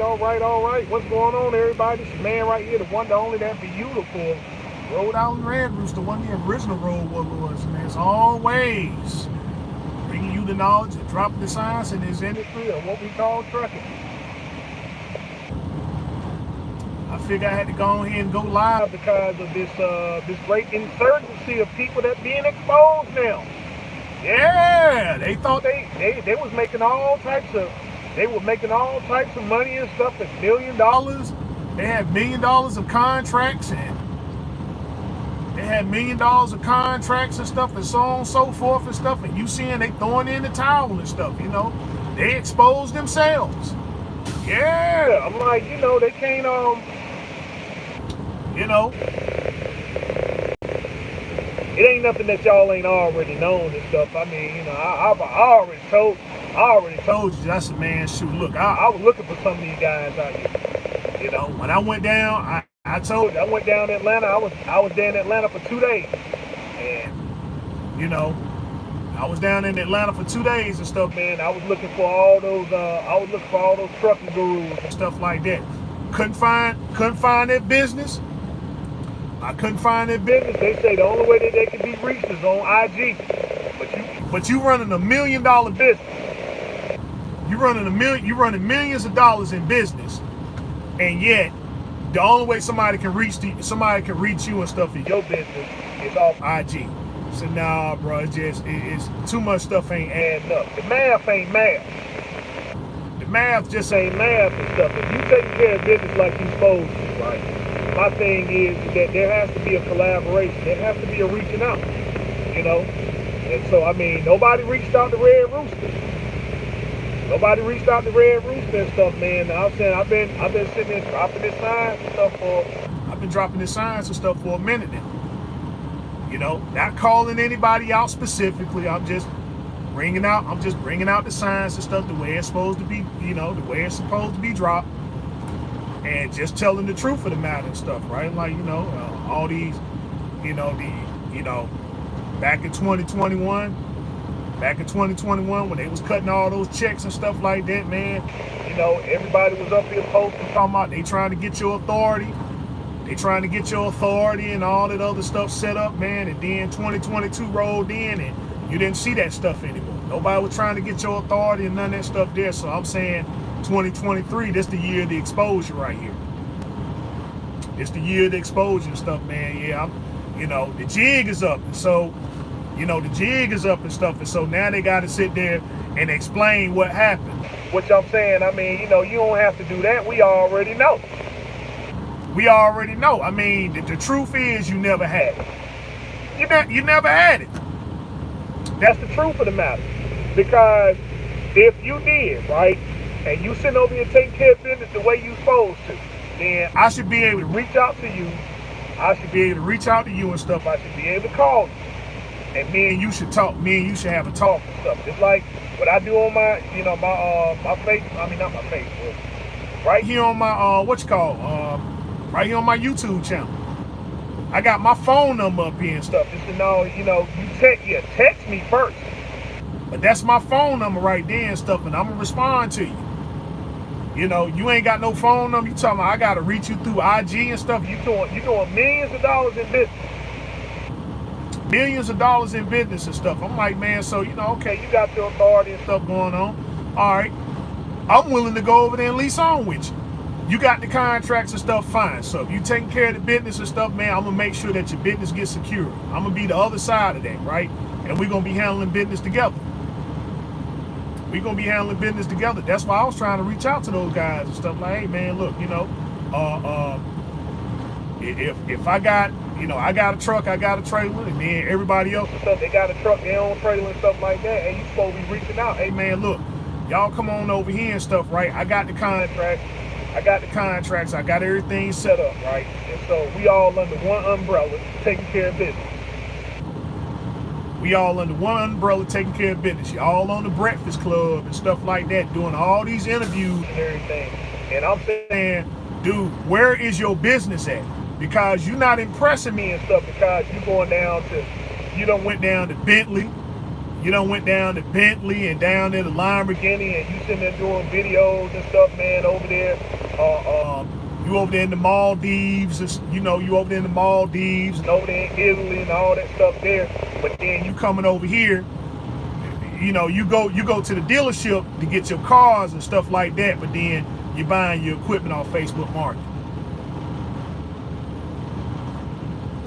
all right. What's going on, everybody? This man right here, the one, the only, that beautiful Rhode Island Red Rooster, the one the original Road Warlords. And as always, bringing you the knowledge and dropping the science in this industry of what we call trucking. I figured I had to go ahead and go live because of this great insurgency of people that being exposed now. Yeah, they thought they was making all types of money and stuff at $1 million. They had $1 million of contracts and stuff and so on and so forth and stuff, and you seeing they throwing in the towel and stuff, they exposed themselves. Yeah, I'm like, they can't it ain't nothing that y'all ain't already known and stuff. I mean, I already told you. I said, man, shoot, look, I was looking for some of these guys out here. When I went down, I told you, I went down to Atlanta. I was there in Atlanta for 2 days. And, I was down in Atlanta for 2 days and stuff, man. I was looking for all those trucking gurus and stuff like that. Couldn't find their business. I couldn't find their business. They say the only way that they can be reached is on IG. But you running $1 million business. You running millions of dollars in business, and yet the only way somebody can reach you and stuff in your business is off IG. So nah, bro, it's too much stuff ain't adding up. The math ain't math. The math just ain't math and stuff. If you take care of business like you're supposed to, right? My thing is that there has to be a collaboration. There has to be a reaching out, And so, I mean, nobody reached out to Red Rooster. Nobody reached out to Red Rooster and stuff, man. I'm saying I've been sitting there dropping this science and stuff for a minute now. Not calling anybody out specifically. I'm just bringing out the science and stuff the way it's supposed to be, the way it's supposed to be dropped. And just telling the truth of the matter and stuff, right? Like, all these, back in 2021, when they was cutting all those checks and stuff like that, man, everybody was up here posting, talking about they trying to get your authority. They trying to get your authority and all that other stuff set up, man. And then 2022 rolled in and you didn't see that stuff anymore. Nobody was trying to get your authority and none of that stuff there. So I'm saying 2023, this the year of the exposure right here. It's the year of the exposure and stuff, man. Yeah, the jig is up. And so, the jig is up and stuff. And so now they got to sit there and explain what happened. Which I'm saying, I mean, you don't have to do that. We already know. I mean, the truth is you never had it. You never had it. That's the truth of the matter. Because if you did, right, and you sitting over here taking care of business the way you supposed to, then I should be able to reach out to you. I should be able to reach out to you and stuff. I should be able to call you. And me and you should talk. Me and you should have a talk and stuff. Just like what I do on my, my face. I mean, not my Facebook. Right here on my, right here on my YouTube channel. I got my phone number up here and stuff. Just to know, you text me first. But that's my phone number right there and stuff, and I'm gonna respond to you. You ain't got no phone number. You talking about I gotta reach you through IG and stuff. You doing millions of dollars in business. Millions of dollars in business and stuff. I'm like, man, so okay, you got your authority and stuff going on. All right. I'm willing to go over there and lease on with you. You got the contracts and stuff, fine. So if you taking care of the business and stuff, man, I'm gonna make sure that your business gets secured. I'm gonna be the other side of that, right? And we're gonna be handling business together. That's why I was trying to reach out to those guys and stuff. Like, hey, man, look, if I got, I got a truck, I got a trailer, and then everybody else and stuff, they got a truck, their own trailer and stuff like that, and you supposed to be reaching out. Hey, man, look, y'all come on over here and stuff, right? I got the contracts, I got everything set up, right? And so we all under one umbrella taking care of business. Y'all on the Breakfast Club and stuff like that, doing all these interviews and everything. And I'm saying, dude, where is your business at? Because you're not impressing me and stuff, because you done went down to Bentley, You done went down to Bentley and down there to Lamborghini, and you sitting there doing videos and stuff, man, over there. You over there in the Maldives, you over there in the Maldives and over there in Italy and all that stuff there. But then you coming over here, you go to the dealership to get your cars and stuff like that, but then you're buying your equipment off Facebook Market.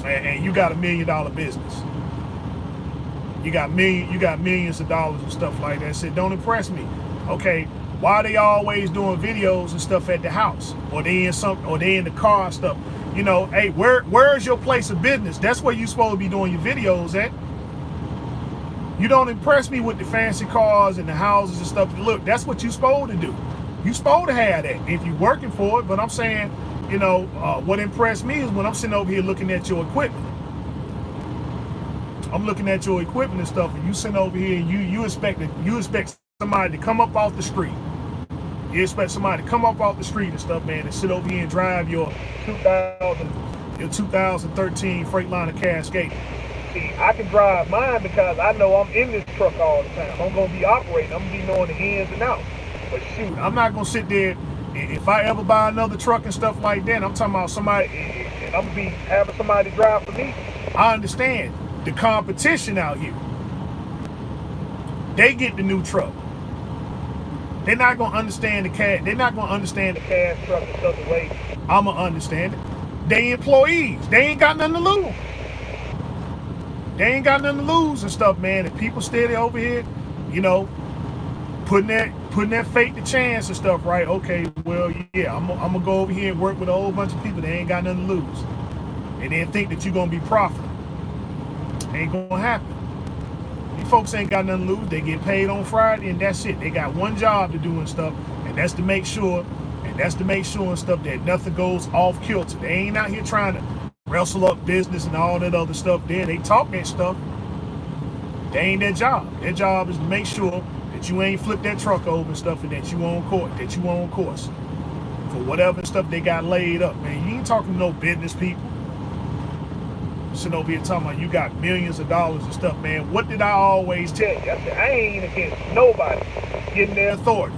And you got $1 million business. You got millions of dollars and stuff like that. Said, don't impress me. Okay, why are they always doing videos and stuff at the house, or they in the car and stuff? Hey, where's your place of business? That's where you supposed to be doing your videos at. You don't impress me with the fancy cars and the houses and stuff. Look, that's what you supposed to do. You supposed to have that if you're working for it. But I'm saying, what impressed me is when I'm sitting over here looking at your equipment. I'm looking at your equipment and stuff, and you sitting over here and you expect somebody to come up off the street. You expect somebody to come up off the street and stuff, man, and sit over here and drive your 2013 Freightliner Cascade. See, I can drive mine because I know I'm in this truck all the time. I'm gonna be operating. I'm gonna be knowing the ins and outs. But shoot, I'm not gonna sit there. If I ever buy another truck and stuff like that, I'm talking about somebody, and I'm gonna be having somebody drive for me. I understand the competition out here. They get the new truck. They're not gonna understand the cash. They're not gonna understand the cash truck and stuff the way I'ma understand it. They employees. They ain't got nothing to lose. They ain't got nothing to lose and stuff, man. And people steady over here, putting that fake to chance and stuff, right? Okay, well, yeah, I'm gonna go over here and work with a whole bunch of people that ain't got nothing to lose, and then think that you're gonna be profitable. Ain't gonna happen. These folks ain't got nothing to lose. They get paid on Friday, and that's it. They got one job to do and stuff, and that's to make sure and stuff that nothing goes off kilter. They ain't out here trying to wrestle up business and all that other stuff there. They talk that stuff. They ain't their job. Their job is to make sure that you ain't flip that truck over and stuff, and that you on course for whatever stuff they got laid up, man. You ain't talking to no business people. Sitting over here talking about you got millions of dollars and stuff, man. What did I always tell you? I said, I ain't against nobody getting their authority.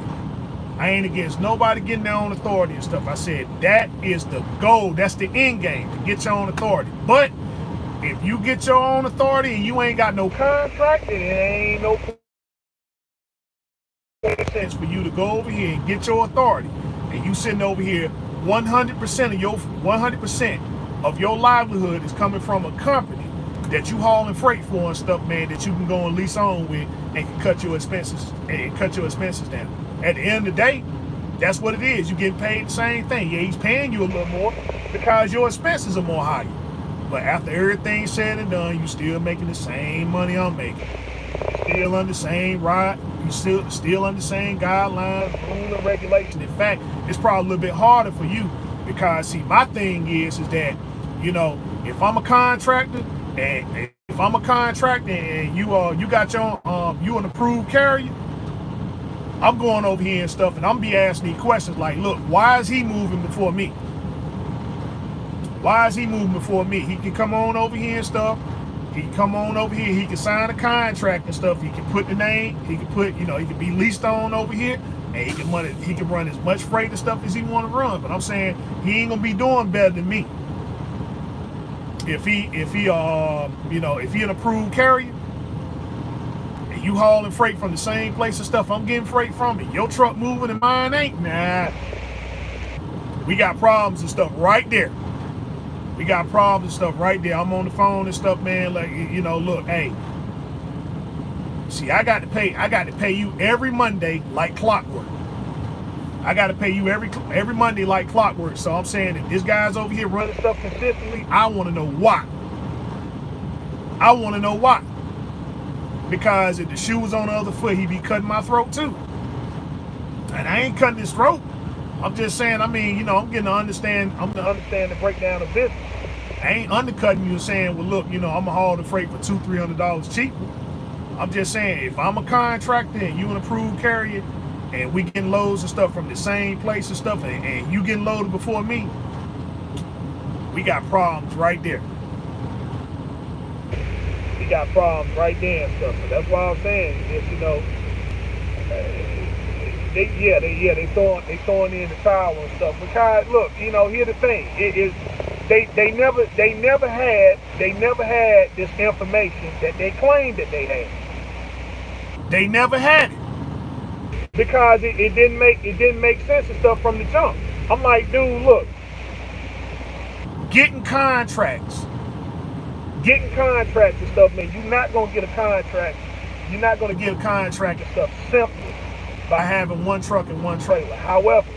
I ain't against nobody getting their own authority and stuff. I said, that is the goal. That's the end game, to get your own authority. But if you get your own authority and you ain't got no contract, then it ain't no sense for you to go over here and get your authority. And you sitting over here, 100% of your livelihood is coming from a company that you hauling freight for and stuff, man, that you can go and lease on with and can cut your expenses down. At the end of the day, that's what it is. You getting paid the same thing. Yeah, he's paying you a little more because your expenses are more higher. But after everything's said and done, you still making the same money I'm making. Still under the same ride. You still under the same guidelines, rules, and regulations. In fact, it's probably a little bit harder for you because, see, my thing is that, if I'm a contractor and you got your you an approved carrier, I'm going over here and stuff, and I'm be asking these questions like, look, why is he moving before me? Why is he moving before me? He can come on over here and stuff. He can come on over here. He can sign a contract and stuff. He can put the name. He can put, he can be leased on over here, and he can run as much freight and stuff as he want to run. But I'm saying he ain't gonna be doing better than me. If he an approved carrier, and you hauling freight from the same place and stuff I'm getting freight from, and your truck moving and mine ain't, nah. We got problems and stuff right there. We got problems and stuff right there. I'm on the phone and stuff, man. Like, look, hey. See, I got to pay you every Monday like clockwork. I got to pay you every Monday like clockwork. So I'm saying that this guy's over here running stuff consistently. I want to know why. Because if the shoe was on the other foot, he'd be cutting my throat too. And I ain't cutting his throat. I'm just saying, I'm getting to understand the breakdown of business. I ain't undercutting you and saying, well, look, I'm going to haul the freight for $200-$300 cheaper. I'm just saying, if I'm a contractor and you an approved carrier and we getting loads of stuff from the same place and stuff, and you getting loaded before me, we got problems right there. got problems right there and stuff. So that's why I'm saying is, you know, they throwing in the towel and stuff. Because look, you know, here's the thing. It is they never had this information that they claimed that they had. They never had it. Because it didn't make sense and stuff from the jump. I'm like, dude, look, getting contracts and stuff, man, you're not gonna get a contract. You're not gonna get a contract and stuff simply by having one truck and one trailer. However,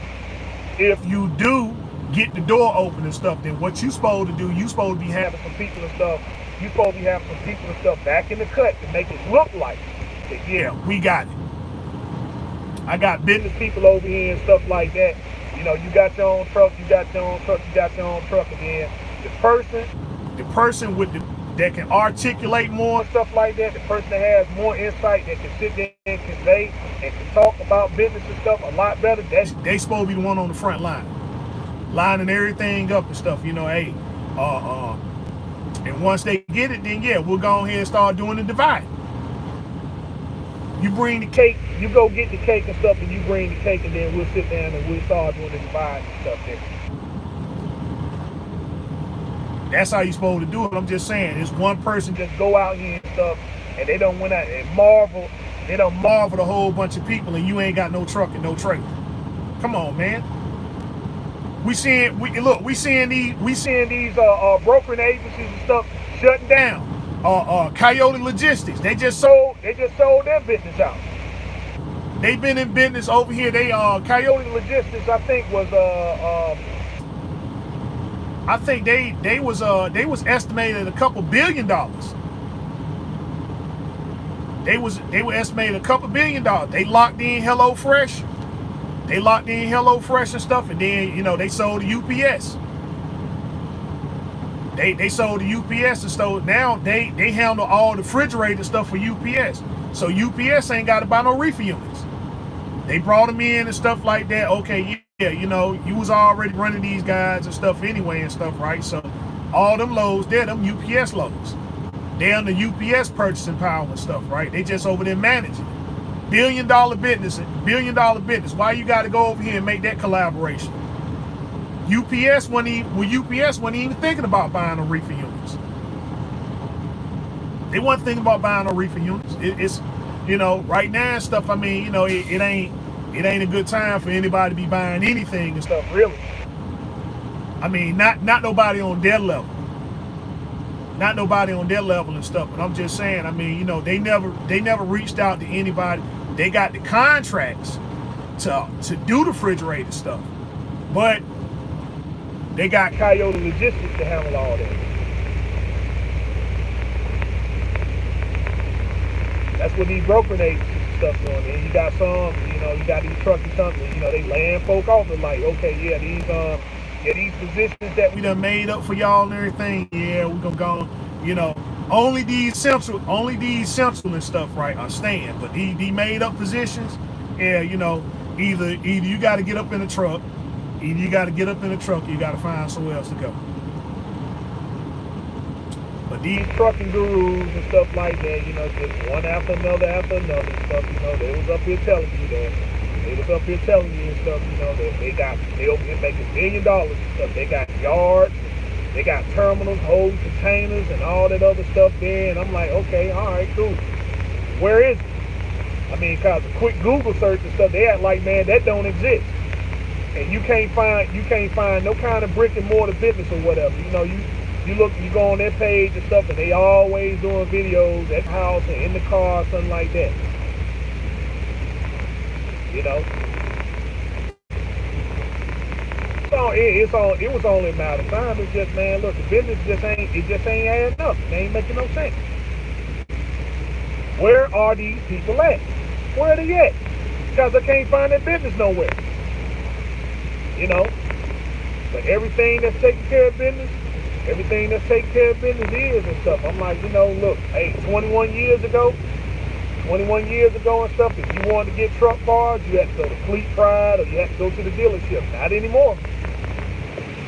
if you do get the door open and stuff, then what you supposed to do, you supposed to be having some people and stuff. You supposed to be having some people and stuff back in the cut to make it look like that, yeah, we got it. I got business people over here and stuff like that. You know, you got your own truck, you got your own truck, and then the person with that can articulate more and stuff like that, the person that has more insight, that can sit there and convey and can talk about business and stuff a lot better, they supposed to be the one on the front line, lining everything up and stuff, you know, hey, and once they get it, then yeah, we'll go ahead and start doing the divide. You bring the cake, you go get the cake and stuff, and you bring the cake, and then we'll sit down and we'll start doing the divide and stuff there. That's how you're supposed to do it. I'm just saying, it's one person just go out here and stuff, and they don't went out and marvel. They don't marvel a whole bunch of people, and you ain't got no truck and no trailer. Come on, man. We seeing these brokering agencies and stuff shutting down. Coyote Logistics, they just sold their business out. They've been in business over here. They Coyote Logistics, I think they was estimated a couple $1 billion. They were estimated a couple $1 billion. They locked in HelloFresh. And stuff, and then, you know, they sold to UPS. They sold to UPS, and so now they handle all the refrigerator stuff for UPS. So UPS ain't got to buy no reefer units. They brought them in and stuff like that. Okay, yeah, you know, you was already running these guys and stuff anyway and stuff, right? So all them loads, they're them UPS loads. They're on the UPS purchasing power and stuff, right? They just over there managing. $1 billion business. Why you got to go over here and make that collaboration? UPS wasn't even thinking about buying no reefer units. They wasn't thinking about buying no reefer units. It's, you know, right now and stuff, I mean, you know, it ain't a good time for anybody to be buying anything and stuff, really. I mean, not nobody on their level. Not nobody on their level and stuff, but I'm just saying, I mean, you know, they never reached out to anybody. They got the contracts to do the refrigerator stuff, but they got Coyote Logistics to handle all that. That's what these brokering agencies and stuff doing. And you got some, you know, you got these trucking companies, you know, they laying folk off and like, okay, these positions that we done made up for y'all and everything, yeah, we gonna go, you know, only these central and stuff, right, are staying. But these made up positions, yeah, you know, either you got to get up in a truck. Either you got to get up in a truck, or you got to find somewhere else to go. But these trucking gurus and stuff like that, you know, just one after another and stuff, you know, they was up here telling you that. They was up here telling you and stuff, you know, that they over here making $1 million and stuff. They got yards, they got terminals, holding containers, and all that other stuff there. And I'm like, okay, all right, cool. Where is it? I mean, cause a quick Google search and stuff, they act like, man, that don't exist. And you can't find no kind of brick and mortar business or whatever. You know, you go on their page and stuff, and they always doing videos at the house and in the car, something like that. You know, so it was only a matter of time. It's just, man, look, the business just ain't adding up. It ain't making no sense. Where are these people at? Where are they at? Because I can't find their business nowhere. You know, but everything that's taking care of business is and stuff. I'm like, you know, look, hey, 21 years ago and stuff, if you wanted to get truck parts, you had to go to Fleet Pride or you had to go to the dealership. Not anymore.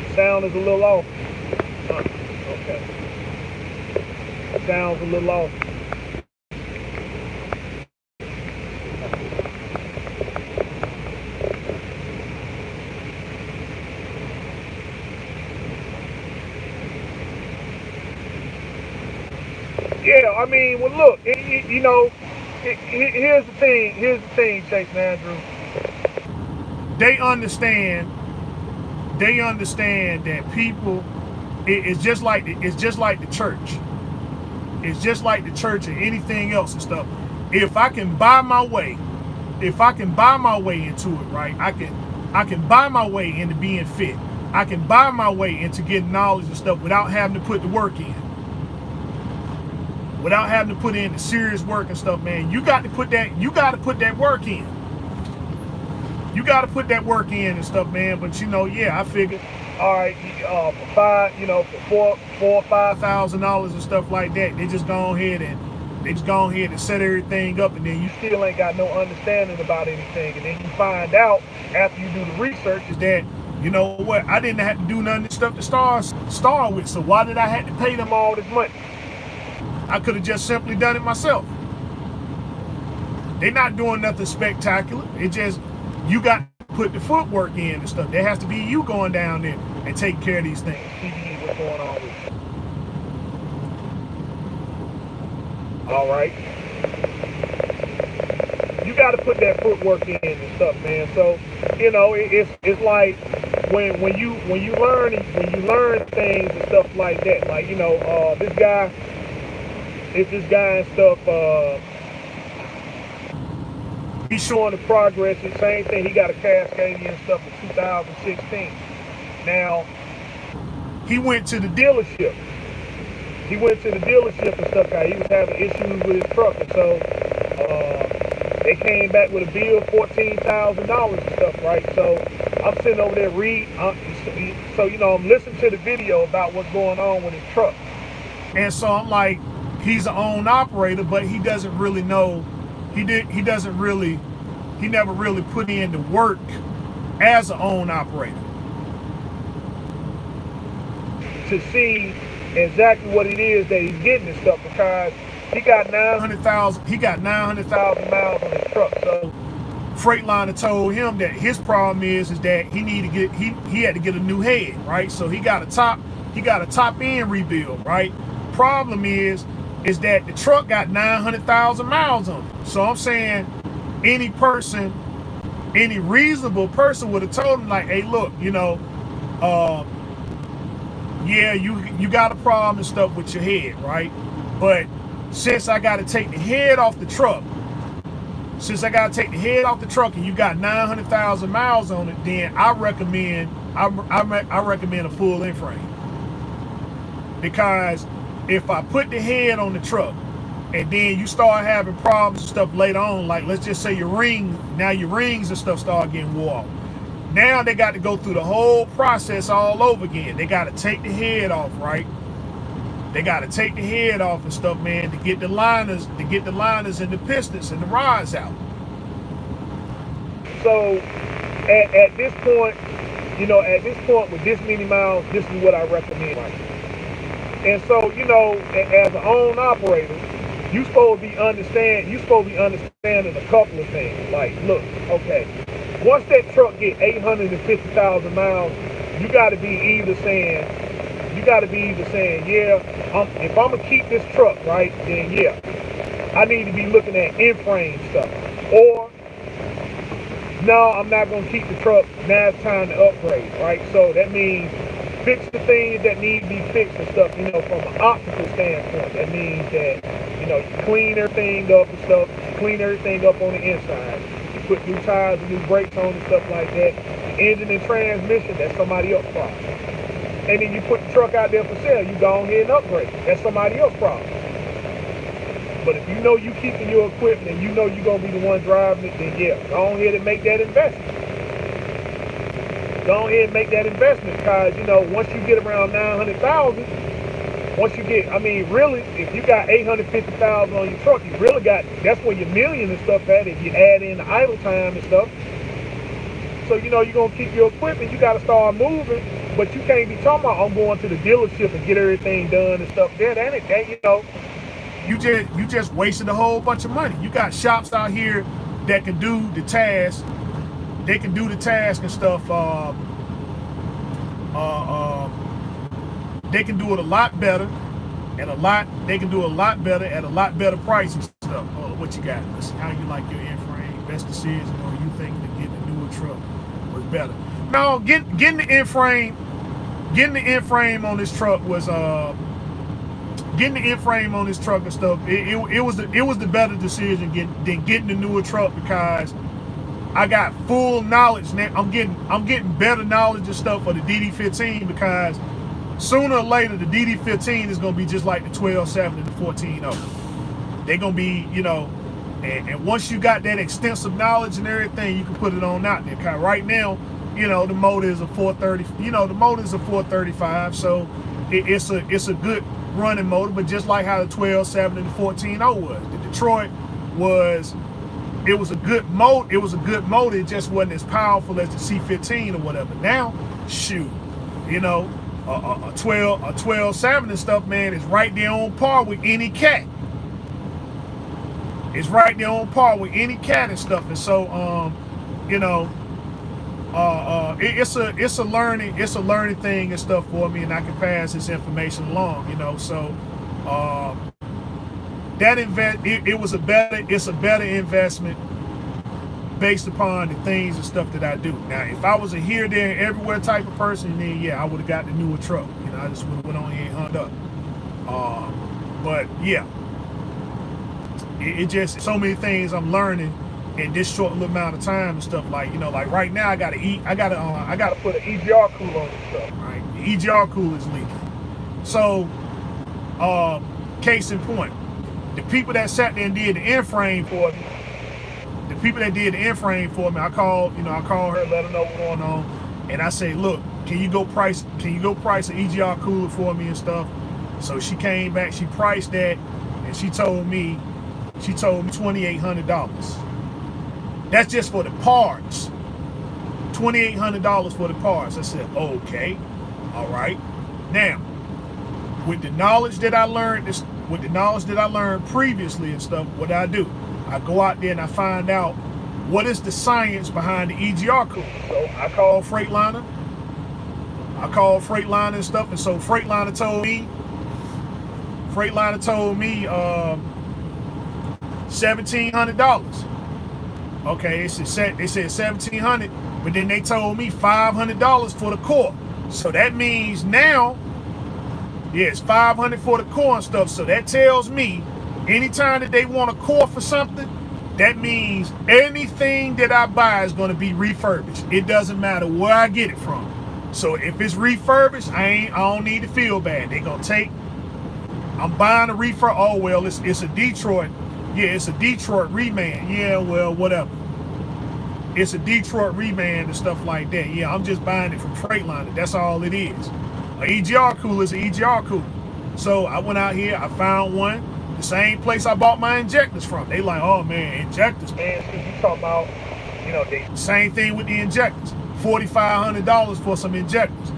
The sound is a little off. Okay. sounds a little off. Yeah, I mean, well, look, here's the thing. Here's the thing, Chase and Andrew. They understand. They understand that people. It's just like the church. It's just like the church and anything else and stuff. If I can buy my way, into it, right? I can buy my way into being fit. I can buy my way into getting knowledge and stuff without having to put the work in. Without having to put in the serious work and stuff, man. You got to put that work in. You got to put that work in and stuff, man. But yeah, I figured, all right, for $4,000 or $5,000 and stuff like that, they just go ahead and set everything up, and then you still ain't got no understanding about anything, and then you find out after you do the research is that, you know what, I didn't have to do none of this stuff to start with, so why did I have to pay them all this money? I could have just simply done it myself. They're not doing nothing spectacular. It just, you got to put the footwork in and stuff. There has to be you going down there and taking care of these things. CBE, what's going on with you? All right. You got to put that footwork in and stuff, man. So, it's like when you learn things and stuff like that. Like, this guy and stuff. He's showing the progress. The same thing. He got a Cascadian stuff in 2016. Now, he went to the dealership. And stuff. He was having issues with his truck, and so they came back with a bill of $14,000 and stuff, right? So I'm sitting over there reading. I'm listening to the video about what's going on with his truck, and so I'm like, he's an own operator, but he doesn't really know. He never really put in the work as an own operator to see exactly what it is that he's getting and stuff, because he got 900,000 miles on his truck. So Freightliner told him that his problem is that he had to get a new head, right? So he got a top end rebuild, right? Problem is that the truck got 900,000 miles on it. So I'm saying any reasonable person would have told him, like, hey, look, yeah, you got a problem and stuff with your head, right? But since I got to take the head off the truck, and you got 900,000 miles on it, then I recommend a full end frame. Because if I put the head on the truck and then you start having problems and stuff later on, like let's just say your rings and stuff start getting wore off. Now they got to go through the whole process all over again. They got to take the head off, right? They got to take the head off and stuff, man, to get the liners and the pistons and the rods out. So at this point, with this many miles, this is what I recommend. Right? And so, as an own operator, you're supposed to be understanding a couple of things. Like, look, okay, once that truck get 850,000 miles, you got to be either saying, yeah, if I'm gonna keep this truck, right, then yeah, I need to be looking at in-frame stuff. Or, no, I'm not gonna keep the truck. Now it's time to upgrade, right? So that means fix the things that need to be fixed and stuff, from an optical standpoint. That means that, you clean everything up and stuff, clean everything up on the inside. You put new tires and new brakes on and stuff like that. The engine and transmission, that's somebody else's problem. And then you put the truck out there for sale, you go ahead and upgrade it. That's somebody else's problem. But if you keeping your equipment and you're going to be the one driving it, then yeah, go ahead and make that investment. Go ahead and make that investment, because, once you get around 900,000, really, if you got 850,000 on your truck, you really got, that's where your million and stuff at, if you add in the idle time and stuff. So, you're going to keep your equipment, you got to start moving, but you can't be talking about, I'm going to the dealership and get everything done and stuff there. you just wasted a whole bunch of money. You got shops out here that can do the task. They can do the task and stuff. They can do it a lot better, They can do a lot better at a lot better price and stuff. Oh, what you got? Let's see how you like your end frame. Best decision, or you think that getting a newer truck was better? No, getting the end frame on this truck was getting the end frame on this truck and stuff. It was the better decision than getting the newer truck, because I got full knowledge now. I'm getting better knowledge and stuff for the DD15, because sooner or later the DD15 is gonna be just like the 12.7 and the 14.0. They're gonna be, and once you got that extensive knowledge and everything, you can put it on out there. Cause right now, the motor is a 430. The motor is a 435, so it's a good running motor. But just like how the 12.7 and the 14.0 was, the Detroit was. It was a good motor. It just wasn't as powerful as the C15 or whatever. Now, shoot, a 12.7 and stuff, man, is right there on par with any cat. It's right there on par with any cat and stuff. And so, it's a learning thing and stuff for me, and I can pass this information along. So. It's a better investment based upon the things and stuff that I do. Now, if I was a here, there, and everywhere type of person, then yeah, I would have got the newer truck. I just would have went on here and hung up. But yeah, it just so many things I'm learning in this short little amount of time and stuff. Like right now, I gotta put an EGR cooler on this stuff. Right, the EGR cooler is leaking. So, case in point. The people that sat there and did the end frame for me, I called her, let her know what's going on, and I say, look, can you go price an EGR cooler for me and stuff? So she came back, she priced that, and she told me $2,800. That's just for the parts. $2,800 for the parts. I said, okay, all right. Now, with the knowledge that I learned previously and stuff, what I do, I go out there and I find out what is the science behind the EGR cooler. So I call Freightliner and stuff, and so Freightliner told me $1,700. Okay, they said $1,700, but then they told me $500 for the core. So that means now, yeah, it's $500 for the core and stuff. So that tells me anytime that they want a core for something, that means anything that I buy is going to be refurbished. It doesn't matter where I get it from. So if it's refurbished, I don't need to feel bad. They're going to take, I'm buying a refurb. Oh, well, it's a Detroit. Yeah, it's a Detroit reman. Yeah, well, whatever. It's a Detroit reman and stuff like that. Yeah, I'm just buying it from Freightliner. That's all it is. An EGR cooler is an EGR cooler. So I went out here, I found one, the same place I bought my injectors from. They like, oh man, injectors, man. You talking about, same thing with the injectors. $4,500 for some injectors,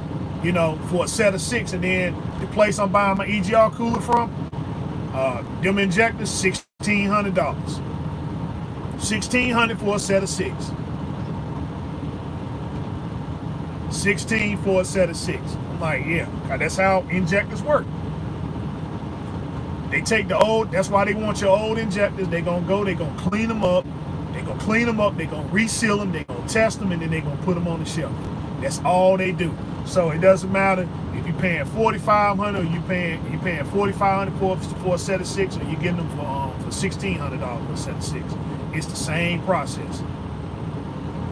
for a set of 6. And then the place I'm buying my EGR cooler from, them injectors, $1,600. $1,600 for a set of 6. 16 for a set of 6. I'm like, yeah, that's how injectors work. They take the old, that's why they want your old injectors. They're going to clean them up. They're going to reseal them. They're going to test them, and then they're going to put them on the shelf. That's all they do. So it doesn't matter if you're paying $4,500 or you're paying $4,500 for a set of 6, or you're getting them for $1,600 for a set of 6. It's the same process.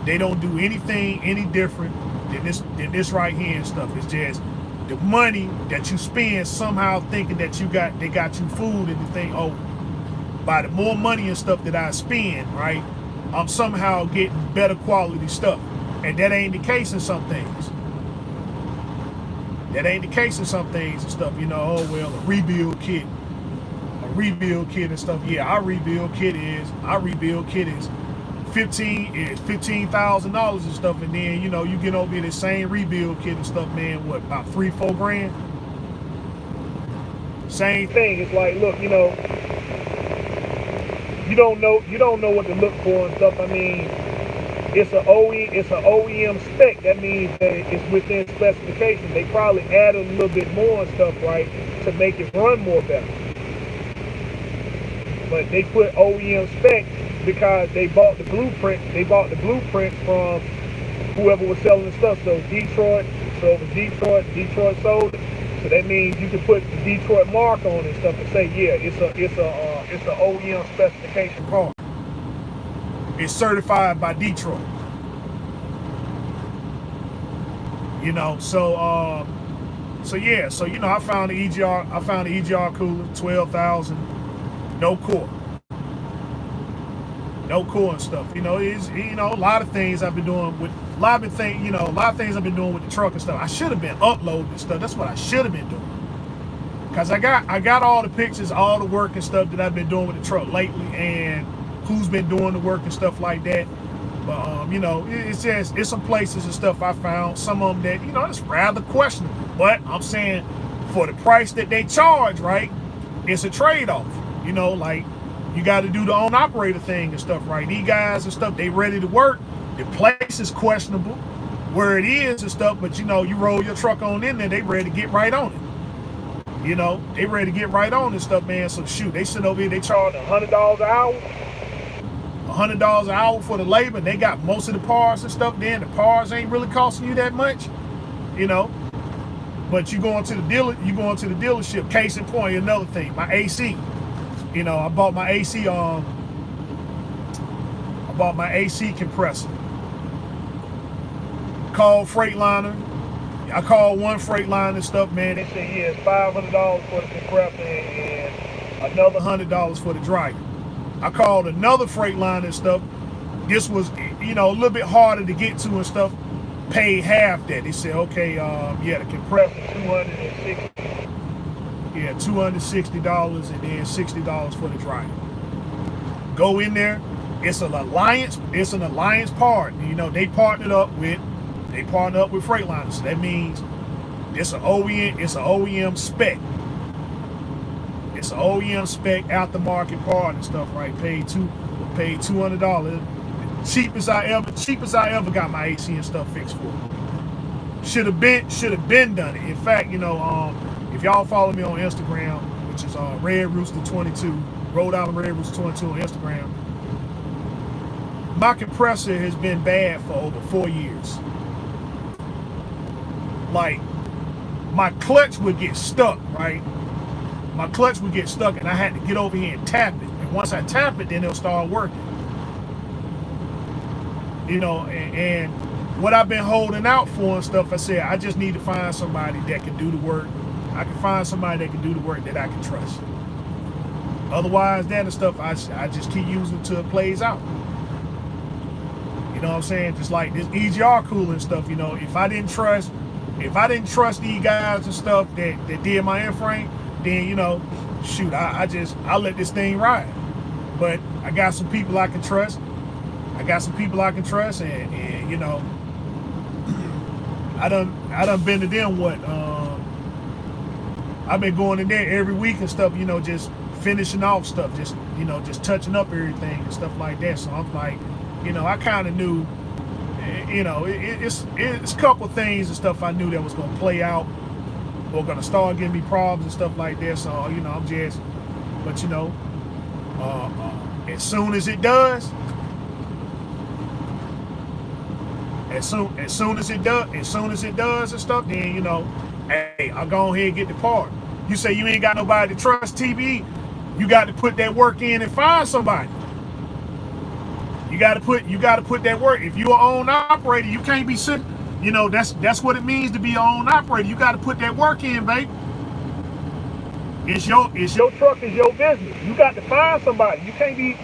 They don't do anything any different than this right here and stuff. It's just the money that you spend somehow thinking that they got you food, and you think, oh, by the more money and stuff that I spend, right, I'm somehow getting better quality stuff. And that ain't the case in some things. And stuff, oh well, a rebuild kit and stuff. Yeah, our rebuild kit is $15,000 and stuff, and then you get over here the same rebuild kit and stuff, man, what, about $3-4 grand? Same thing. It's like, look, you don't know what to look for and stuff. I mean, it's an OEM spec. That means that it's within specification. They probably added a little bit more and stuff, right, to make it run more better. But they put OEM spec because they bought the blueprint. They bought the blueprint from whoever was selling the stuff. So Detroit, so it was Detroit sold it. So that means you can put the Detroit mark on it and stuff and say, yeah, it's a OEM specification part. It's certified by Detroit. So yeah, so I found the EGR cooler, 12,000, no core. No core and stuff. It's a lot of things I've been doing with a lot of things I've been doing with the truck and stuff. I should have been uploading and stuff. That's what I should have been doing. Cause I got all the pictures, all the work and stuff that I've been doing with the truck lately, and who's been doing the work and stuff like that. But it's some places and stuff I found, some of them that it's rather questionable. But I'm saying, for the price that they charge, right, it's a trade-off. Like, you got to do the own operator thing and stuff, right? These guys and stuff, they ready to work. The place is questionable where it is and stuff, but you roll your truck on in there, they ready to get right on it. They ready to get right on this stuff, man. So shoot, they sit over here, they charge $100 an hour. $100 an hour for the labor. They got most of the parts and stuff. Then the parts ain't really costing you that much, But you going to the dealership. Case in point, another thing, my AC. I bought my AC compressor. Called Freightliner. I called one Freightliner and stuff, man. They said, yeah, it's $500 for the compressor and another $100 for the dryer. I called another Freightliner and stuff. This was, a little bit harder to get to and stuff. Paid half that. They said, okay, the compressor $260. Yeah, $260 and then $60 for the dryer. Go in there. It's an alliance part. They partnered up with Freightliner. So that means it's an OEM spec. It's an OEM spec aftermarket part and stuff, right? Paid $200. Cheapest I ever got my AC and stuff fixed for. Should have been done it. In fact, if y'all follow me on Instagram, which is Red Rooster 22, Rhode Island Red Rooster 22 on Instagram, my compressor has been bad for over 4 years. Like, my clutch would get stuck, right? My clutch would get stuck and I had to get over here and tap it. And once I tap it, then it'll start working. And what I've been holding out for and stuff, I said, I just need to find somebody that can do the work. I can find somebody that can do the work that I can trust. Otherwise, that and stuff, I just keep using until it plays out. You know what I'm saying? Just like this EGR cooler and stuff, if I didn't trust these guys and stuff that did my airframe, then shoot, I let this thing ride. But I got some people I can trust. And I done been to them I've been going in there every week and stuff, just finishing off stuff, just touching up everything and stuff like that. So I'm like, I kind of knew, it's a couple things and stuff I knew that was gonna play out or gonna start giving me problems and stuff like that. So I'm just, but as soon as it does, and stuff, then hey, I'll go ahead and get the part. You say you ain't got nobody to trust, TB, you got to put that work in and find somebody. You got to put that work. If you're an own operator, you can't be sitting. That's what it means to be an own operator. You got to put that work in, baby. It's your truck, it's your business. You got to find somebody. You can't be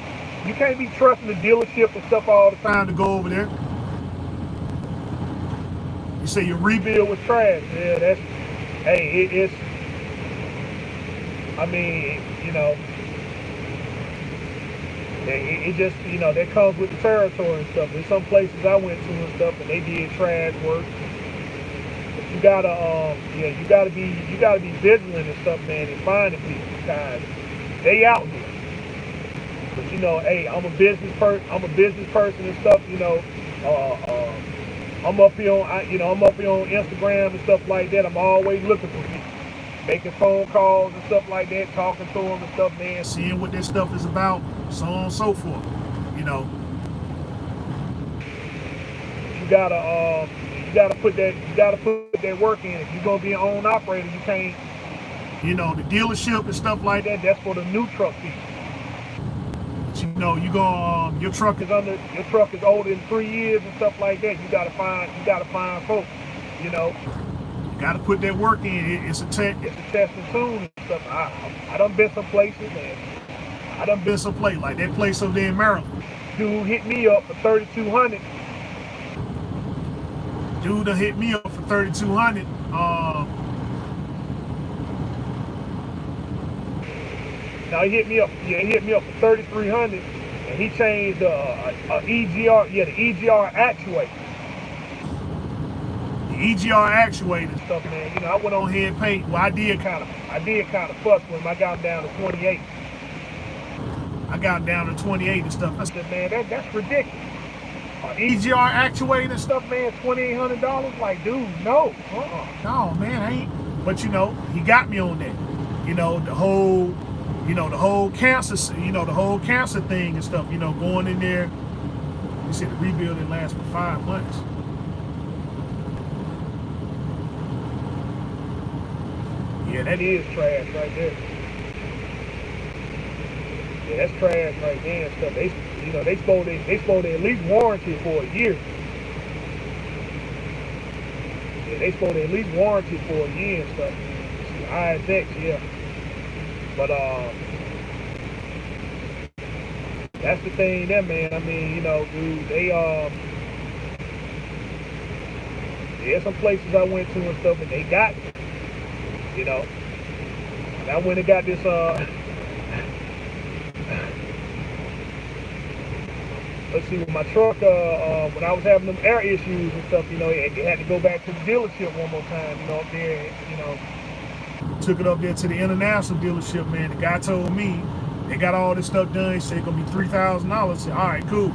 trusting the dealership and stuff all the time to go over there. You say you rebuild with trash. Yeah, it's. I mean, it just, that comes with the territory and stuff. There's some places I went to and stuff, and they did trash work. you gotta yeah, you gotta be vigilant and stuff, man, and finding people because they out here. But hey, I'm a business person and stuff. Uh, uh, I'm up here on I'm up here on Instagram and stuff like that. I'm always looking for people, making phone calls and stuff like that, talking to them and stuff, man, seeing what this stuff is about, so on and so forth. You know, you gotta you gotta put that work in. If you're gonna be an own operator, you can't. The dealership and stuff like that. That's for the new truck people. But you go your truck is older than 3 years and stuff like that. You gotta find folks. You know, you gotta put that work in. It's a test and tune and stuff. I done been some places, and I done been some place like that place over there in Maryland. Dude hit me up for 3,200. Dude done hit me up for 3,200. Now he hit me up. Yeah, he hit me up for 3,300, and he changed EGR. Yeah, the EGR actuator. The EGR actuator and stuff, man. I went on here and paid. Well, I did kind of fuss with him. I got him down to 28. I got him down to 28 and stuff. I said, man, that's ridiculous. EGR actuator and stuff, man, $2,800. Like, dude, no, no, man, I ain't. But he got me on that. The whole cancer, the whole cancer thing and stuff. Going in there. He said the rebuild didn't last for 5 months. Yeah, that is trash right there. Yeah, that's trash right there and stuff. They supposed to at least warranty it for a year. Yeah, they supposed to at least warranty it for a year and stuff. ISX, yeah. But that's the thing there, man. I mean, dude, there's some places I went to and stuff, and they got me. And I went and got this let's see, with my truck, when I was having them air issues and stuff, they had to go back to the dealership one more time, up there, took it up there to the international dealership, man. The guy told me they got all this stuff done. He said it's gonna be $3,000. I said, all right, cool.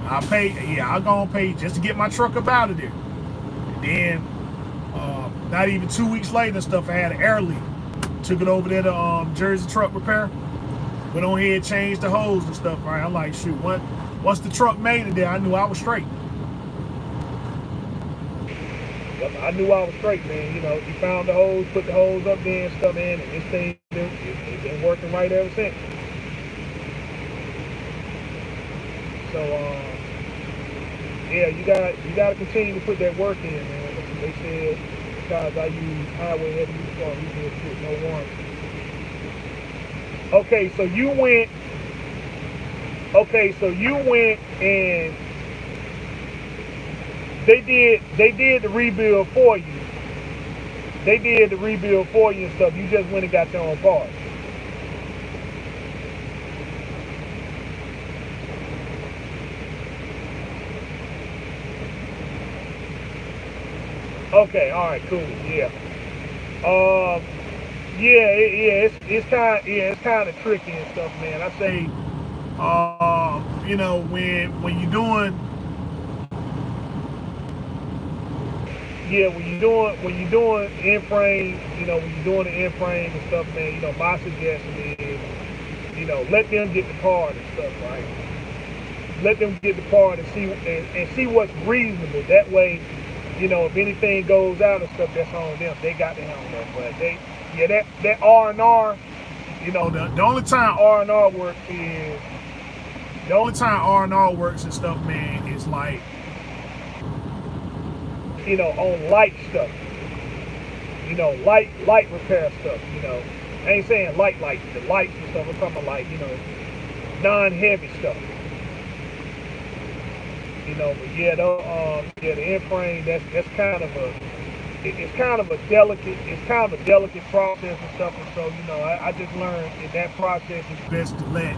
I'll go and pay just to get my truck up out of there. And then not even 2 weeks later and stuff, I had an air leak. Took it over there to Jersey Truck Repair. Went on here, changed the hose and stuff, right? I'm like, shoot, once the truck made it there, I knew I was straight. I knew I was straight, man. You found the hose, put the hose up there and stuff, man, and this thing it's been working right ever since. So yeah, you gotta continue to put that work in, man. They said because I use highway heavy use car, you can put no warranty. Okay, so you went and they did the rebuild for you. They did the rebuild for you and stuff. You just went and got your own parts. Okay, all right, cool, yeah. It's kind of tricky and stuff, man. I say, when you're doing. Yeah, when you're doing in frame, when you're doing the in frame and stuff, man, my suggestion is, let them get the part and stuff, right? Let them get the part and see what's reasonable. That way, if anything goes out and stuff, that's on them. They got to handle that. But that R&R, the only time R&R works is and stuff, man, is like. On light stuff, light repair stuff, I ain't saying light, the lights and stuff, I'm talking about non-heavy stuff, but the in-frame, that's kind of a delicate process and stuff, and so, I just learned in that process it's best to let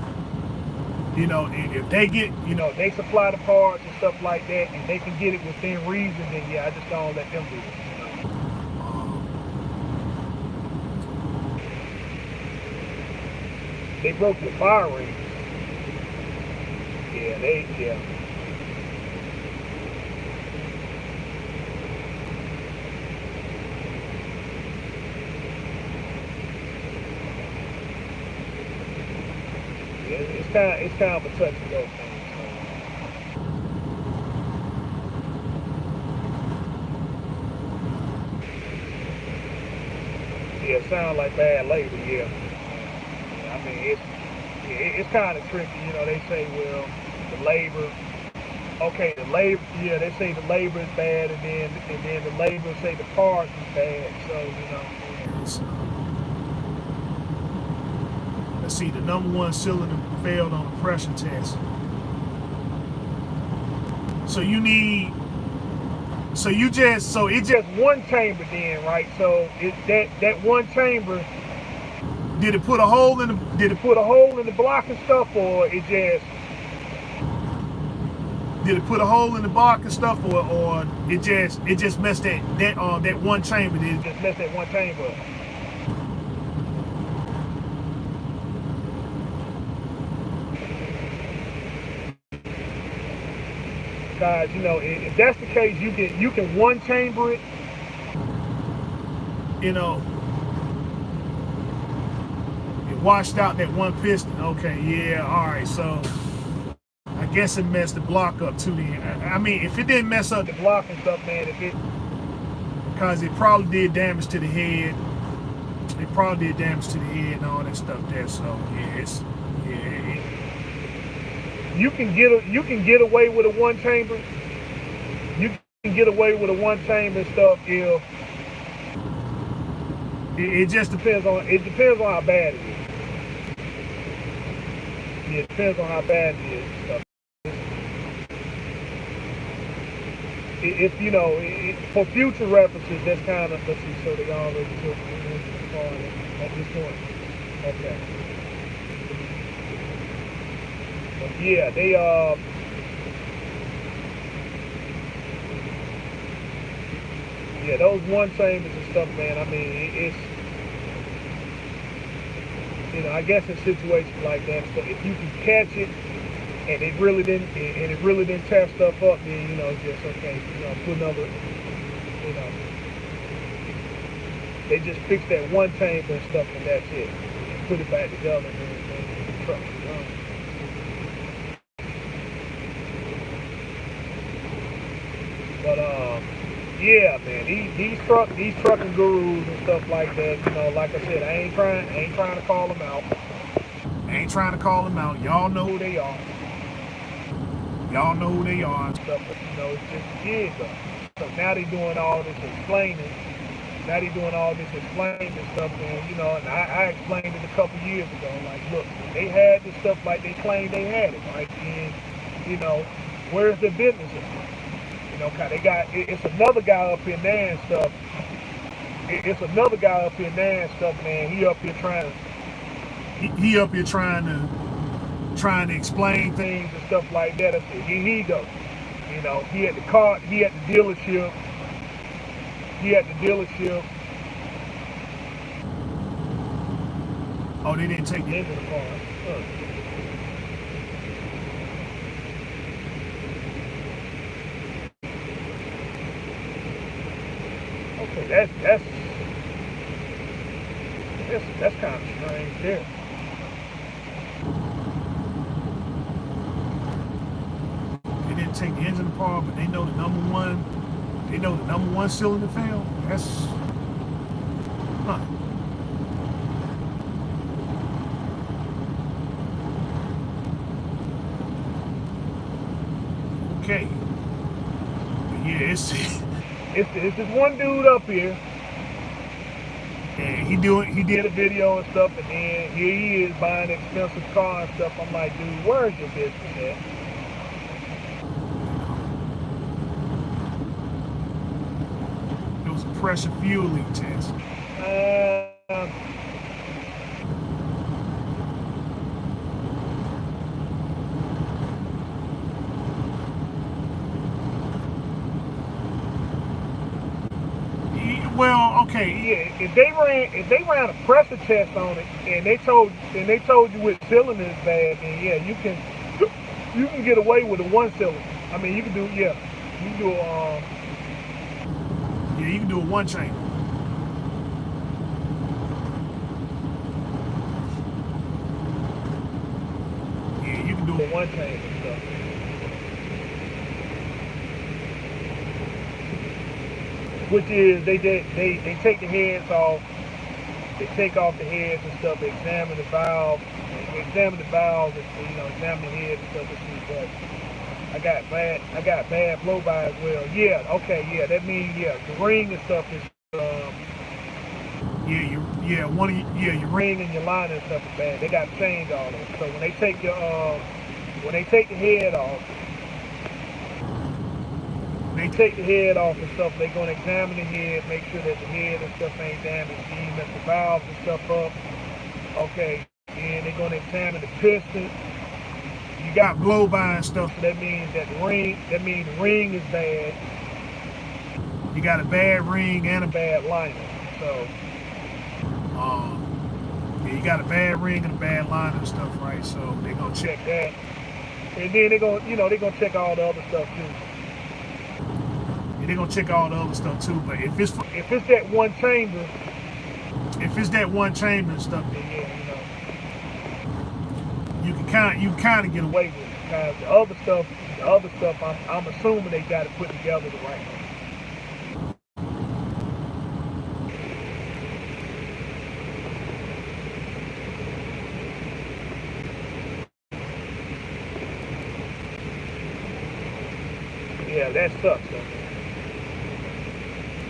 You know, if they get, you know, they supply the parts and stuff like that, and they can get it within reason, then yeah, I just don't let them do it. They broke the fire rings. Yeah, yeah. It's kind of a touch and go thing. Yeah, it sounds like bad labor. Yeah. I mean, it's kind of tricky. You know, they say, well, the labor. Okay, the labor. Yeah, they say the labor is bad, and then the labor say the parts is bad. So you know. Let's see, the #1 cylinder failed on a pressure test. So you need, so it's just one chamber then, right? So that one chamber, did it put a hole in the block and stuff, or did it put a hole in the block and stuff, or it just messed that one chamber? Did it just mess that one chamber up? Guys, you know, if that's the case, you can one chamber it. You know, it washed out that one piston. Okay, yeah, all right. So I guess it messed the block up too. Then I mean, if it didn't mess up the block and stuff, man, because it probably did damage to the head. It probably did damage to the head and all that stuff there. So yeah, you can get away with a one chamber. You can get away with a one chamber stuff if it just depends on how bad it is. Yeah, it depends on how bad it is. Stuff. If you know, for future references, that's kind of, let's see. So they already took at this point. Okay. Yeah, they yeah, those one chambers and stuff, man. I mean, it's, you know, I guess in situations like that, so if you can catch it and it really didn't tear stuff up, then you know, it's just okay. You know, put another, you know, they just fix that one chamber and stuff, and that's it. And put it back together, and the truck is gone. But yeah, man, these trucking gurus and stuff like that, you know, like I said, I ain't trying to call them out. Y'all know who they are. And stuff, but you know, it's just kids though. So now they doing all this explaining. And stuff, and you know, and I explained it a couple years ago. Like, look, they had this stuff like they claimed they had it, right? And you know, where's the business? You know, they got it's another guy up in there and stuff. Man. He up here trying to explain things and stuff like that. I said, here he goes. You know, he at the dealership. Oh, they didn't take the engine apart. Okay, that's kind of strange there. They didn't take the engine apart, but they know the number one cylinder failed. That's okay. But yeah, it's this one dude up here, and he did a video and stuff, and then here he is buying an expensive car and stuff. I'm like, dude, where's your business at? It was a pressure fuel leak test. okay, yeah. If they ran a pressure test on it and they told you which cylinder is bad, then yeah, you can get away with a one cylinder. I mean, you can do you can do yeah, you can do a one chamber. Yeah, you can do a one chamber stuff. Which is they take the heads off, they take off the heads and stuff, they examine the valve, and examine the heads and stuff to see. But I got bad blow by as well. Yeah, okay, yeah, that means yeah, the ring and stuff is yeah, your ring and your line and stuff is bad. They got to change all those. So when they take the head off, they take the head off and stuff, they're gonna examine the head, make sure that the head and stuff ain't damaged, even mess the valves and stuff up. Okay, and they're gonna examine the piston. You got blow by and stuff, so that means the ring is bad. You got a bad ring and a bad liner. So yeah, you got a bad ring and a bad liner and stuff, right? So they're gonna check that. And then they're gonna check all the other stuff too. They're gonna check all the other stuff too. But if it's that one chamber, and stuff, then yeah, you can kind of get away with it. Because the other stuff, I'm assuming they got it put together the right way. Yeah, that sucks though.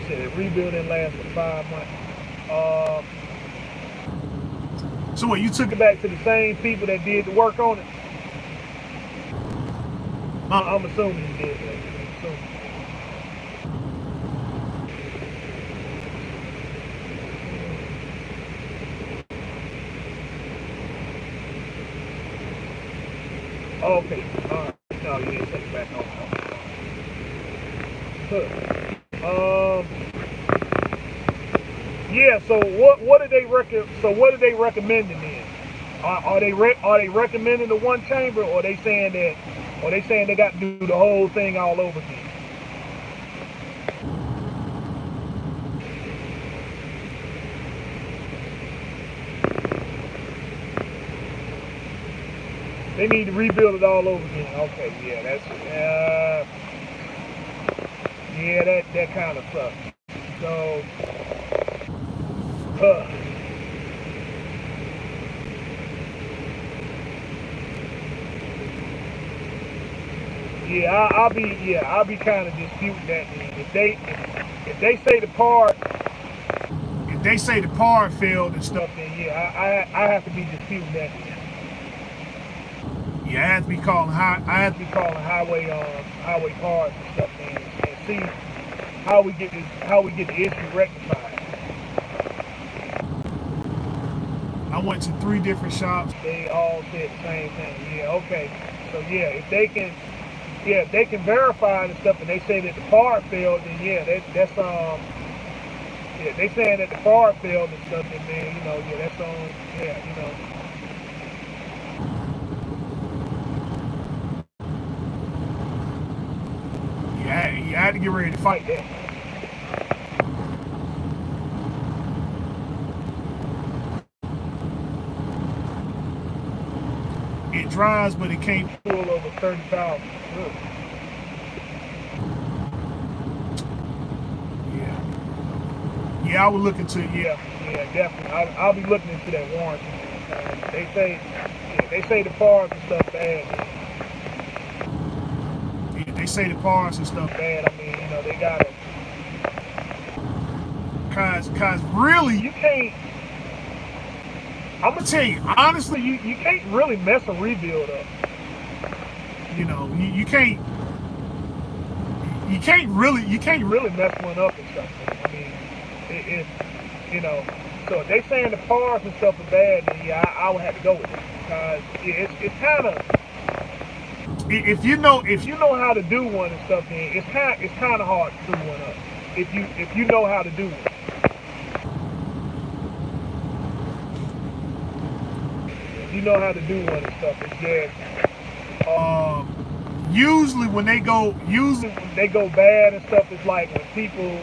Said rebuilding lasts for 5 months. So what, you took it back to the same people that did the work on it? I'm assuming you did that. Okay, alright. No, you didn't take it back home. Yeah. So what do they recommending then? Are they recommending the one chamber, or they saying they got to do the whole thing all over again? They need to rebuild it all over again. Okay, yeah, that kind of sucks. So, I'll be kind of disputing that. If they say the part failed and stuff, then yeah, I have to be disputing that. Yeah, I have to be calling highway parts and stuff, and see how we get the issue rectified. I went to 3 different shops. They all said the same thing. Yeah, okay. So yeah, if they can verify and stuff, and they say that the part failed, then yeah, that's they saying that the part failed and stuff, and then that's you had to get ready to fight that. It dries, but it can't pull over 30,000. Yeah, I would look into definitely. I'll be looking into that warranty. They say the parts and stuff bad. Yeah, they say the parts and stuff bad. I mean, they gotta. Cause really, you can't. I'm gonna tell you honestly, you can't really mess a rebuild up. You can't really mess one up and stuff. I mean, so if they saying the parts and stuff are bad, then yeah, I would have to go with it, because it's kind of, if you know how to do one and stuff, then it's kind of hard to do one up if you know how to do one. you know how to do one and stuff. It's just usually when they go bad and stuff, it's like when people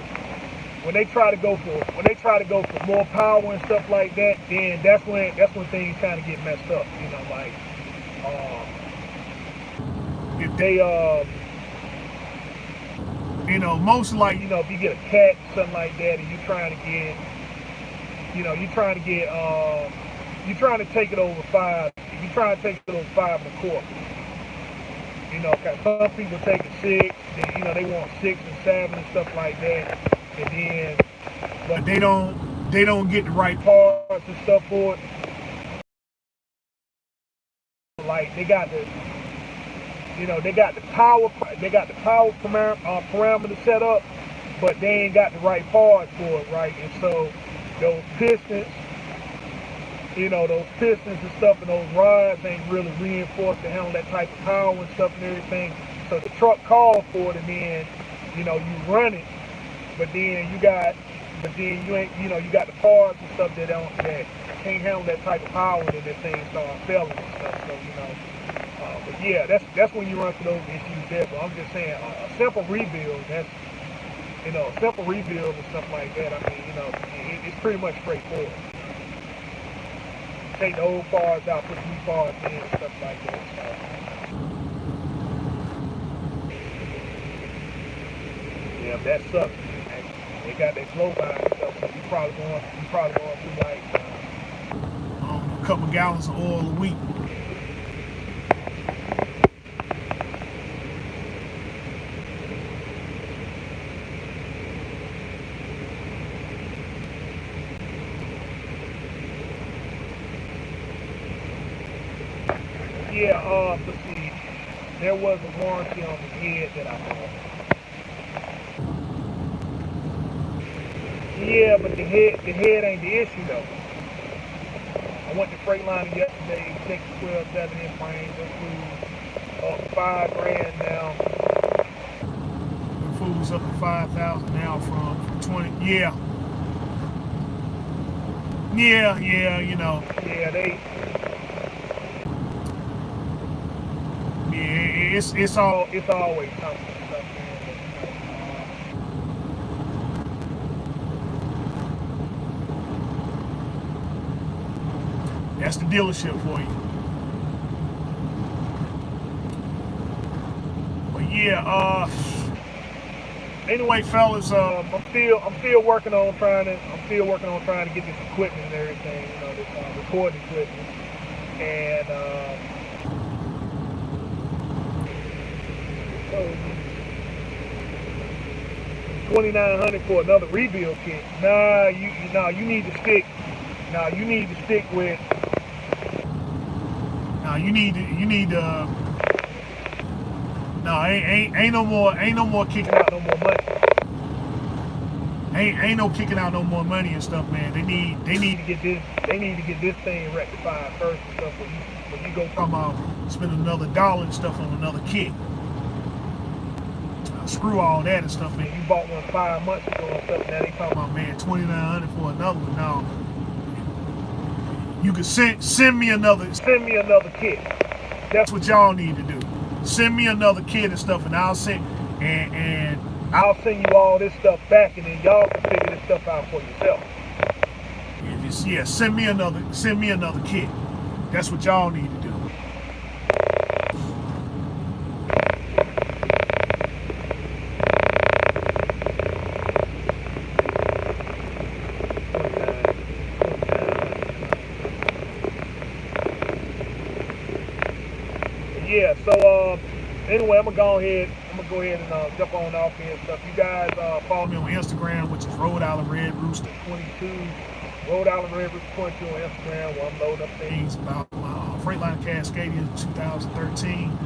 when they try to go for more power and stuff like that, then that's when things kind of get messed up. You know, like if they you know, mostly like, you know, if you get a cat or something like that and you're trying to take it over 5, you're trying to take it over 5 1/4. You know, 'cause some people take it 6, then, you know, they want 6 and 7 and stuff like that. And then, but they don't get the right parts and stuff for it. Like they got the power parameter set up, but they ain't got the right parts for it, right? And so those pistons and stuff, and those rods ain't really reinforced to handle that type of power and stuff and everything. So the truck calls for it, and then, you know, you run it, but then you got the parts and stuff that can't handle that type of power, and then that thing starts failing and stuff. So, you know. But yeah, that's when you run into those issues there. But I'm just saying, a simple rebuild, and stuff like that. I mean, you know, it's pretty much straightforward. Take the old parts out, put new parts in, and stuff like that. So, yeah, that sucks. They got that flow by and stuff, so you probably going through like a couple gallons of oil a week. Yeah, let's see. There was a warranty on the head that I bought. Yeah, but the head ain't the issue though. I went to Freightliner yesterday, checked the 12 7-inch frame, those fools up $5,000 now. The fools up to 5,000 now from 20. Yeah, you know. Yeah, it's always something. That's the dealership for you. But yeah, anyway, fellas, I'm still working on trying to get this equipment and everything, you know, this recording equipment, and so $2,900 for another rebuild kit. You need to stick with. Ain't no more kicking out no more money. Ain't no kicking out no more money and stuff, man. They need to get this thing rectified first and stuff. When you go from spending another dollar and stuff on another kit. Screw all that and stuff, man. You bought one 5 months ago and stuff. Now they talking about, man, $2,900 for another one. Now you can send me another kit. That's what y'all need to do. Send me another kit and stuff, and I'll send you all this stuff back, and then y'all can figure this stuff out for yourself. Send me another kit. That's what y'all need to do. Yeah, so anyway, I'm gonna go ahead and jump on off here and stuff. You guys follow me on Instagram, which is Rhode Island Red Rooster 22. Rhode Island Red Rooster 22 on Instagram, where I'm loading up things about my Freightliner Cascadia 2013.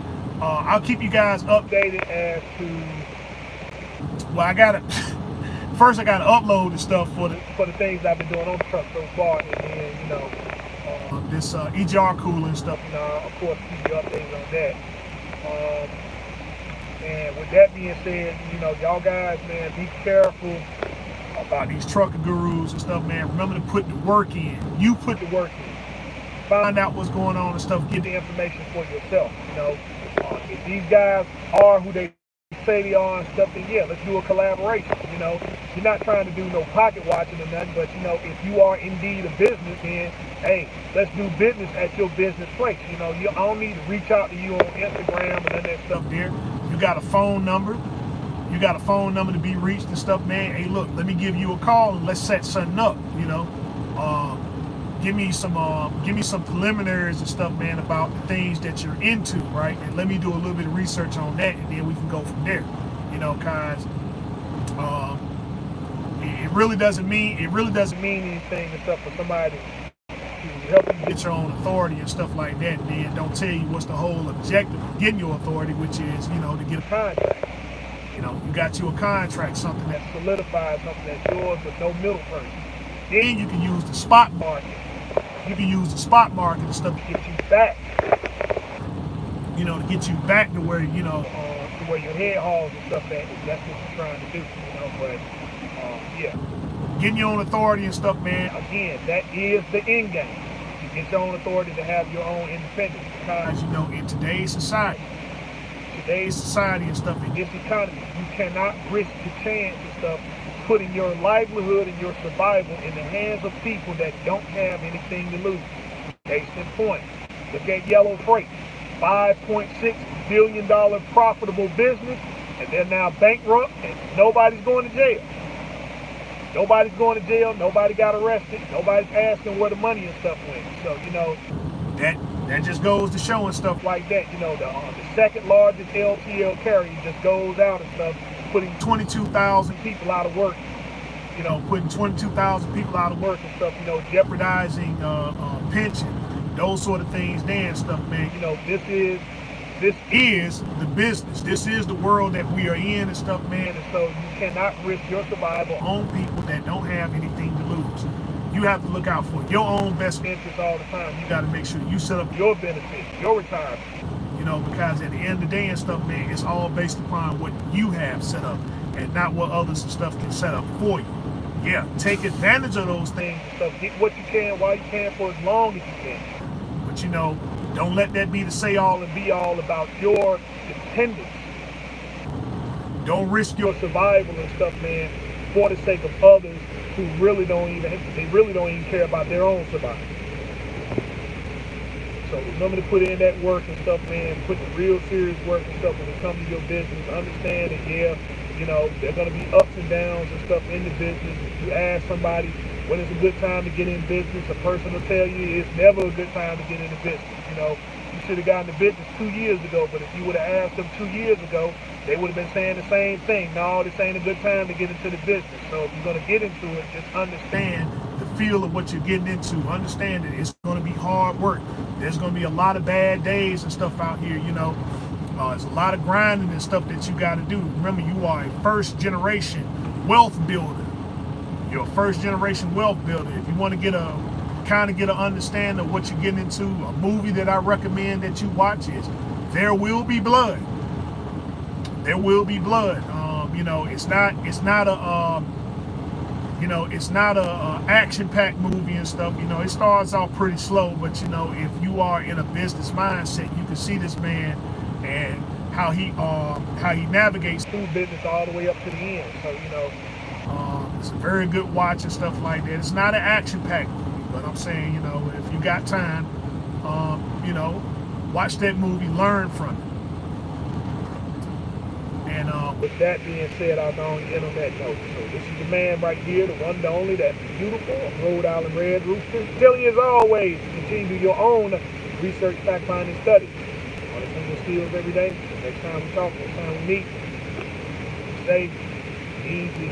I'll keep you guys updated as to. Well, I gotta upload the stuff for the things I've been doing on the truck so far, and then, you know, this EGR cooler and stuff. You know, of course, keep you updated on that. And with that being said, you know, y'all guys, man, be careful about these trucker gurus and stuff, man. Remember to put the work in. You put the work in. find out what's going on and stuff, get the information for yourself. If these guys are who they say they are and stuff, then yeah, let's do a collaboration. You're not trying to do no pocket watching or nothing, but if you are indeed a business, then hey, let's do business at your business place. I don't need to reach out to you on Instagram and none of that stuff there. You got a phone number. You got a phone number to be reached and stuff, man. Hey, look, let me give you a call and let's set something up. Give me some preliminaries and stuff, man, about the things that you're into, right? And let me do a little bit of research on that, and then we can go from there. Cause it really doesn't mean anything and stuff for somebody to help you get your own authority and stuff like that, and then don't tell you what's the whole objective of getting your authority, which is, to get a contract. You got you a contract, something that solidifies something that's yours with no middle person. Then you can use the spot market. You can use the spot market and stuff to get you back. To get you back to where, to where your head hauls and stuff at. That's what you're trying to do, but yeah. Getting your own authority and stuff, man. Again, that is the end game. You get your own authority to have your own independence. Because, in today's society and stuff, in this economy, you cannot risk the chance and stuff putting your livelihood and your survival in the hands of people that don't have anything to lose. Case in point, look at Yellow Freight, $5.6 billion profitable business, and they're now bankrupt, and nobody's going to jail. Nobody's going to jail. Nobody got arrested. Nobody's asking where the money and stuff went. So, that just goes to showing stuff like that. The second largest LTL carrier just goes out and stuff, putting 22,000 people out of work. Putting 22,000 people out of work and stuff. Jeopardizing pension, those sort of things there and stuff, man. This is the business. This is the world that we are in and stuff, man. And so you cannot risk your survival on people that don't have anything to lose. You have to look out for your own best interest all the time. You got to make sure you set up your benefits, your retirement. Because at the end of the day and stuff, man, it's all based upon what you have set up and not what others and stuff can set up for you. Yeah, take advantage of those things and stuff. Get what you can while you can for as long as you can. But don't let that be the say all and be all about your dependence. Don't risk your survival and stuff, man, for the sake of others who really don't even care about their own survival. So remember to put in that work and stuff, man. Put the real serious work and stuff when it comes to your business. Understand that, yeah, there are going to be ups and downs and stuff in the business. If you ask somebody when it's a good time to get in business, a person will tell you it's never a good time to get into business. You should have gotten into business 2 years ago, but if you would have asked them 2 years ago, they would have been saying the same thing. No, this ain't a good time to get into the business. So if you're going to get into it, just understand the feel of what you're getting into. Understand that it's going to be hard work. There's going to be a lot of bad days and stuff out here, there's a lot of grinding and stuff that you got to do. Remember, you are a first generation wealth builder. You're a first generation wealth builder. If you want to get an understanding of what you're getting into, a movie that I recommend that you watch is There Will Be Blood. There Will Be Blood. It's not a action-packed movie and stuff. It starts off pretty slow, but if you are in a business mindset, you can see this man and how he navigates through business all the way up to the end. So it's a very good watch and stuff like that. It's not an action-packed movie, but I'm saying if you got time, watch that movie, learn from it. And with that being said, I'll go on end on that note. So this is the man right here, the one, the only, that's beautiful, Rhode Island Red Rooster. Telling you as always, continue to do your own research, fact-finding studies on the single skills every day. Next time we talk, next time we meet, stay easy.